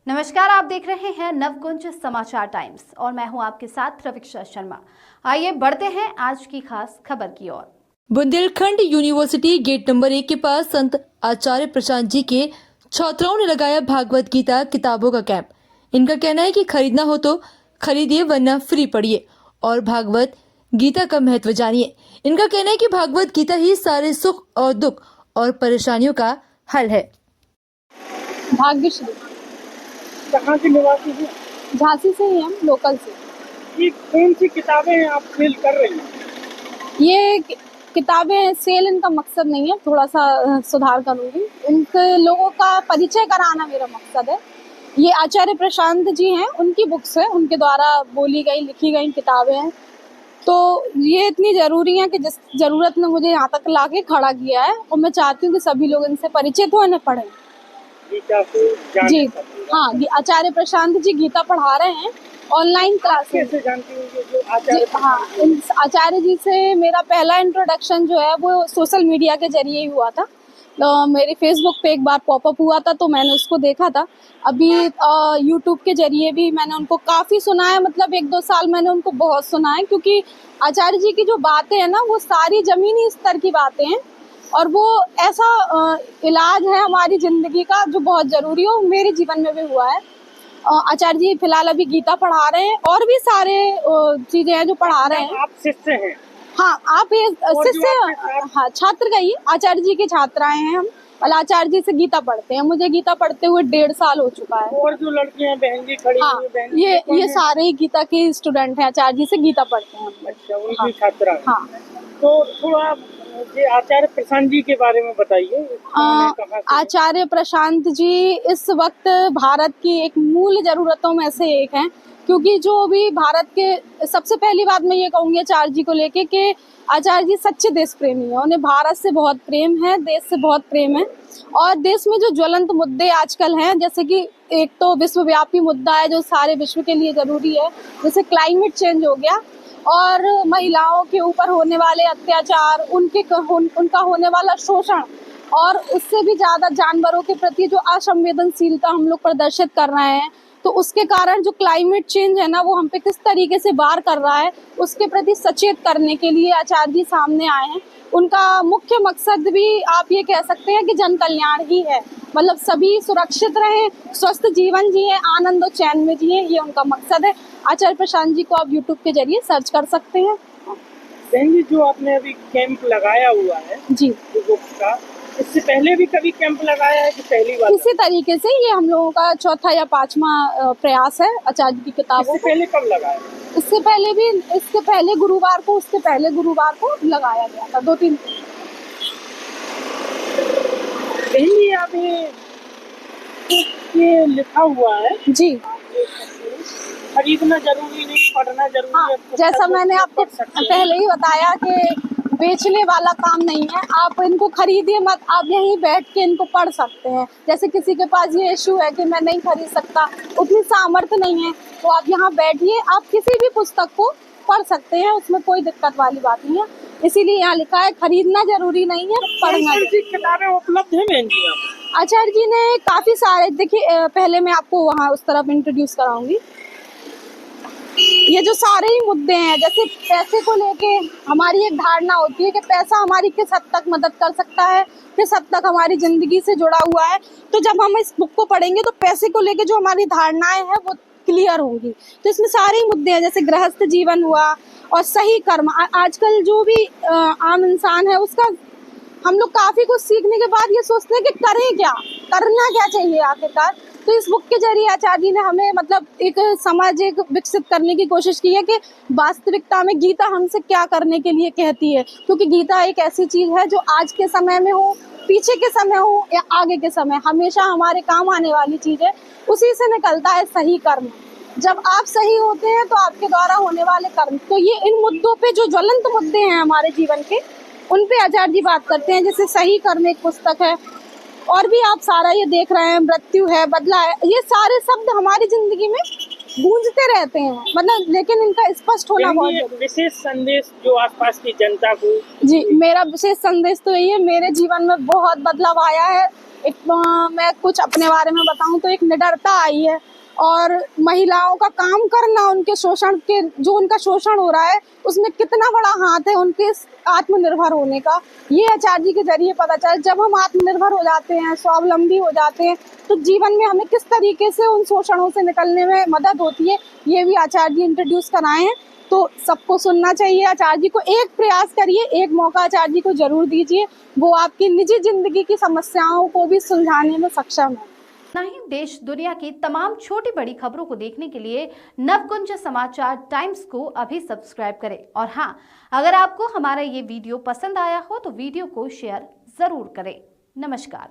नमस्कार, आप देख रहे हैं नवकुंज समाचार टाइम्स और मैं हूं आपके साथ प्रवीक्षा शर्मा। आइए बढ़ते हैं आज की खास खबर की ओर। बुंदेलखंड यूनिवर्सिटी गेट नंबर 1 के पास संत आचार्य प्रशांत जी के छात्राओं ने लगाया भागवत गीता किताबों का कैंप। इनका कहना है कि खरीदना हो तो खरीदिए वरना फ्री पढ़िए और भागवत गीता का महत्व जानिए। इनका कहना है कि भागवत गीता ही सारे सुख और दुख और परेशानियों का हल है। भाग्यश्री कहाँ के निवासी हैं? झांसी से ही हम लोकल से। ये कौन सी किताबें आप सेल कर रही हैं? ये किताबें सेल इनका मकसद नहीं है, थोड़ा सा सुधार करूंगी। इनके लोगों का परिचय कराना मेरा मकसद है। ये आचार्य प्रशांत जी हैं, उनकी बुक्स है, उनके द्वारा बोली गई लिखी गई किताबें हैं। तो ये इतनी ज़रूरी है कि जिस ज़रूरत ने मुझे यहाँ तक लाके खड़ा किया है और मैं चाहती हूँ कि सभी लोग इनसे परिचित हो, इन्हें पढ़ें। गीता को जानने जी का। हाँ, आचार्य प्रशांत जी गीता पढ़ा रहे हैं ऑनलाइन क्लासेस। कैसे जानती हूँ ये जो आचार्य हाँ, आचार्य जी से मेरा पहला इंट्रोडक्शन जो है वो सोशल मीडिया के जरिए ही हुआ था। मेरे फेसबुक पे एक बार पॉपअप हुआ था तो मैंने उसको देखा था। अभी यूट्यूब के जरिए भी मैंने उनको काफ़ी सुना है, मतलब 1-2 साल मैंने उनको बहुत सुना है, क्योंकि आचार्य जी की जो बातें हैं ना वो सारी ज़मीनी स्तर की बातें हैं और वो ऐसा इलाज है हमारी ज़िंदगी का जो बहुत ज़रूरी हो, मेरे जीवन में भी हुआ है। आचार्य जी फिलहाल अभी गीता पढ़ा रहे हैं और भी सारे चीजें हैं जो पढ़ा रहे हैं। आप शिष्य हैं? हाँ, आप ये शिष्य, हाँ छात्र कहिए, आचार्य जी के छात्राएं हैं हम। और आचार्य जी से गीता पढ़ते हैं। मुझे गीता पढ़ते हुए 1.5 साल हो चुका है। और जो लड़कियां बहन जी खड़ी हाँ, हुई हैं, बहन ये सारे ही गीता के स्टूडेंट हैं, आचार्य जी से गीता पढ़ते हैं हम। अच्छा, उनकी छात्रा हैं। हाँ, तो थोड़ा ये आचार्य प्रशांत जी के बारे में बताइए। आचार्य प्रशांत जी इस वक्त भारत की एक मूल जरूरतों में से एक हैं, क्योंकि जो भी भारत के, सबसे पहली बात मैं ये कहूँगी आचार्य जी को लेके कि आचार्य जी सच्चे देश प्रेमी हैं। उन्हें भारत से बहुत प्रेम है, देश से बहुत प्रेम है। और देश में जो ज्वलंत मुद्दे आजकल हैं, जैसे कि एक तो विश्वव्यापी मुद्दा है जो सारे विश्व के लिए ज़रूरी है, जैसे क्लाइमेट चेंज हो गया, और महिलाओं के ऊपर होने वाले अत्याचार, उनका होने वाला शोषण, और उससे भी ज़्यादा जानवरों के प्रति जो असंवेदनशीलता हम लोग प्रदर्शित कर रहे हैं, तो उसके कारण जो क्लाइमेट चेंज है ना वो हम पे किस तरीके से वार कर रहा है, उसके प्रति सचेत करने के लिए आचार्य जी सामने आए हैं। उनका मुख्य मकसद भी आप ये कह सकते हैं कि जन कल्याण ही है, मतलब सभी सुरक्षित रहें, स्वस्थ जीवन जिए, आनंद और चैन में जिए, ये उनका मकसद है। आचार्य प्रशांत जी को आप यूट्यूब के जरिए सर्च कर सकते हैं। बहन जी, जो आपने अभी कैंप लगाया हुआ है जी, बुक्स का, इससे पहले भी कभी कैंप लगाया है कि पहली बार? इसी तरीके से ये हम लोगों का चौथा या 5वां प्रयास है आचार्य की किताबों। इससे पहले कब लगाया? इससे पहले भी, इसके पहले गुरुवार को, उसके पहले गुरुवार को लगाया गया था, 2-3। बहन जी, आप ये लिखा हुआ है जी खरीदना जरूरी नहीं, पढ़ना जरूरी हाँ, है। जैसा मैंने आपको पहले ही बताया कि बेचने वाला काम नहीं है। आप इनको खरीदिए मत, आप यहीं बैठ के इनको पढ़ सकते हैं। जैसे किसी के पास ये इशू है कि मैं नहीं खरीद सकता, उतनी सामर्थ्य नहीं है, तो आप यहाँ बैठिए, आप किसी भी पुस्तक को पढ़ सकते हैं, उसमें कोई दिक्कत वाली बात नहीं है। इसीलिए यहाँ लिखा है खरीदना जरूरी नहीं है, पढ़ना। किताबें उपलब्ध है बहन जी? आचार्य जी ने काफ़ी सारे, देखिए पहले मैं आपको वहाँ उस तरफ इंट्रोड्यूस कराऊंगी। ये जो सारे ही मुद्दे हैं, जैसे पैसे को लेके हमारी एक धारणा होती है कि पैसा हमारी किस हद तक मदद कर सकता है, किस हद तक हमारी ज़िंदगी से जुड़ा हुआ है। तो जब हम इस बुक को पढ़ेंगे तो पैसे को लेके जो हमारी धारणाएं हैं वो क्लियर होंगी। तो इसमें सारे ही मुद्दे हैं, जैसे गृहस्थ जीवन हुआ और सही कर्म। आजकल जो भी आम इंसान है उसका, हम लोग काफ़ी कुछ सीखने के बाद ये सोचते हैं कि करें क्या, करना क्या चाहिए आखिरकार। तो इस बुक के जरिए आचार्य जी ने हमें मतलब एक समाज एक विकसित करने की कोशिश की है कि वास्तविकता में गीता हमसे क्या करने के लिए कहती है, क्योंकि गीता एक ऐसी चीज़ है जो आज के समय में हो, पीछे के समय हो या आगे के समय, हमेशा हमारे काम आने वाली चीज़ है। उसी से निकलता है सही कर्म। जब आप सही होते हैं तो आपके द्वारा होने वाले कर्म, तो ये इन मुद्दों पे जो ज्वलंत मुद्दे हैं हमारे जीवन के, उन पे आचार्य जी बात करते हैं। जैसे सही कर्म एक पुस्तक है, और भी आप सारा ये देख रहे हैं, मृत्यु है, बदला है, ये सारे शब्द हमारी जिंदगी में गूंजते रहते हैं, मतलब लेकिन इनका स्पष्ट होना बहुत जरूरी है। विशेष संदेश जो आसपास की जनता को। जी, मेरा विशेष संदेश तो यही है, मेरे जीवन में बहुत बदलाव आया है। मैं कुछ अपने बारे में बताऊं तो एक निडरता आई है और महिलाओं का काम करना, उनके शोषण के जो उनका शोषण हो रहा है उसमें कितना बड़ा हाथ है उनके आत्मनिर्भर होने का, ये आचार्य जी के जरिए पता चला। जब हम आत्मनिर्भर हो जाते हैं, स्वावलंबी हो जाते हैं, तो जीवन में हमें किस तरीके से उन शोषणों से निकलने में मदद होती है, ये भी आचार्य जी इंट्रोड्यूस कराए हैं। तो सबको सुनना चाहिए आचार्य जी को, एक प्रयास करिए, एक मौका आचार्य जी को जरूर दीजिए, वो आपकी निजी जिंदगी की समस्याओं को भी सुलझाने में सक्षम है। ना ही देश दुनिया की तमाम छोटी बड़ी खबरों को देखने के लिए नवकुंज समाचार टाइम्स को अभी सब्सक्राइब करें। और हाँ, अगर आपको हमारा ये वीडियो पसंद आया हो तो वीडियो को शेयर जरूर करें। नमस्कार।